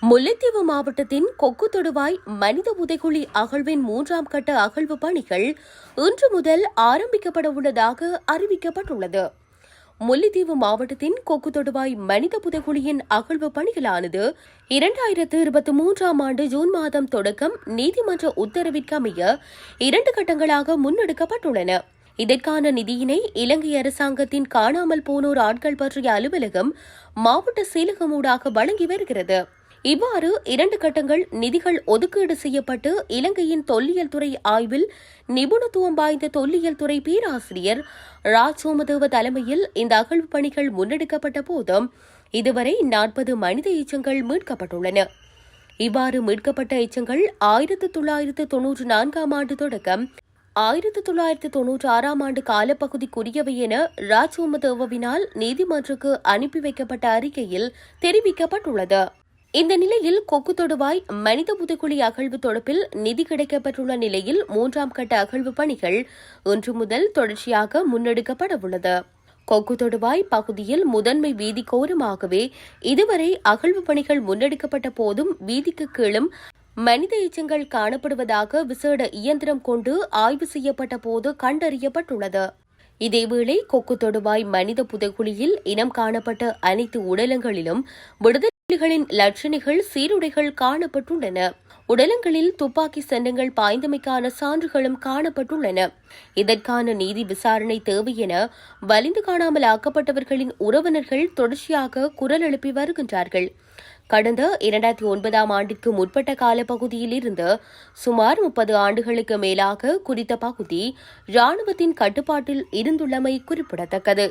முல்லைத்தீவு மாவட்டத்தின் கொக்கு தொடுவாய் மனித புதைகுழி அகழ்வின் 3ஆம் கட்ட அகழ்வு பணிகள் இன்று முதல் ஆரம்பிக்கப்பட உள்ளதாக அறிவிக்கப்பட்டுள்ளது. முல்லைத்தீவு மாவட்டத்தின் கொக்கு தொடுவாய் மனித புதைகுழியின் அகழ்வு பணிகளானது 2023ஆம் ஆண்டு ஜூன் மாதம் தொடக்கம் நீதிமன்ற உத்தரவிற்கமைய 2 கட்டங்களாக முன்னெடுக்கப்பட்டுள்ளன. இதற்கான நிதியினை இலங்கை அரசாங்கத்தின் காணாமல் போனோர் ஆட்கள் பற்றிய அலுவலகம் மாவட்ட செயலகமூடாக வழங்கி வருகிறது. இவ்வாறு 2 கட்டங்கள் நிதிகள் ஒதுக்கீடு செய்யப்பட்டு இலங்கையின் தொல்லியல் துறை ஆய்வில் நிபுணத்துவம் வாய்ந்த தொல்லியல் துறை பேராசிரியர் ராஜ் சோமதேவ தலைமையில் இந்த அகழ்வு பணிகள் முன்னெடுக்கப்பட்ட போதும் இதுவரை 40 மனித எச்சங்கள் மீட்கப்பட்டுள்ளன. இவ்வாறு மீட்கப்பட்ட எச்சங்கள் 1994ஆம் ஆண்டு தொடக்கம் 1996ஆம் ஆண்டு காலப்பகுதிக்குரியவை என ராஜ் சோமதேவவினால் நீதிமன்றக்கு அனுப்பி வைக்கப்பட்ட அறிக்கையில் தெரிவிக்கப்பட்டுள்ளது. இந்த நிலையில் கொக்கு தொடுவாய் மனித புதைகுழி அகழ்வு தொடர்பில் நிதி கிடைக்கப்பட்டுள்ள நிலையில் 3ஆம் கட்ட அகழ்வு பணிகள் இன்று முதல் தொடர்ச்சியாக முன்னெடுக்கப்பட உள்ளது. கொக்கு தொடுவாய் பகுதியில் முதன்மை வீதிக்கோரமாகவே இதுவரை அகழ்வு பணிகள் முன்னெடுக்கப்பட்ட போதும் வீதிக்கு கீழும் மனித எச்சங்கள் காணப்படுவதாக விசேட இயந்திரம் கொண்டு ஆய்வு செய்யப்பட்ட போது கண்டறியப்பட்டுள்ளது. இதேவேளை கொக்கு தொடுவாய் மனித புதைகுழியில் இனம் காணப்பட்ட அனைத்து உடலங்களிலும் விடுதலைகளின் லட்சணைகள் சீருடைகள் காணப்பட்டுள்ளன. உடலங்களில் துப்பாக்கி சண்டங்கள் பாய்ந்தமைக்கான சான்றுகளும் காணப்பட்டுள்ளன. இதற்கான நீதி விசாரணை தேவை என வலிந்து காணாமல் ஆக்கப்பட்டவர்களின் உறவினர்கள் தொடர்ச்சியாக குரல் எழுப்பி வருகின்றார்கள். கடந்த 2009ஆம் ஆண்டிற்கு முற்பட்ட காலப்பகுதியில் இருந்து சுமார் 30 ஆண்டுகளுக்கு மேலாக குறித்த பகுதி ராணுவத்தின் கட்டுப்பாட்டில் இருந்துள்ளமை குறிப்பிடத்தக்கது.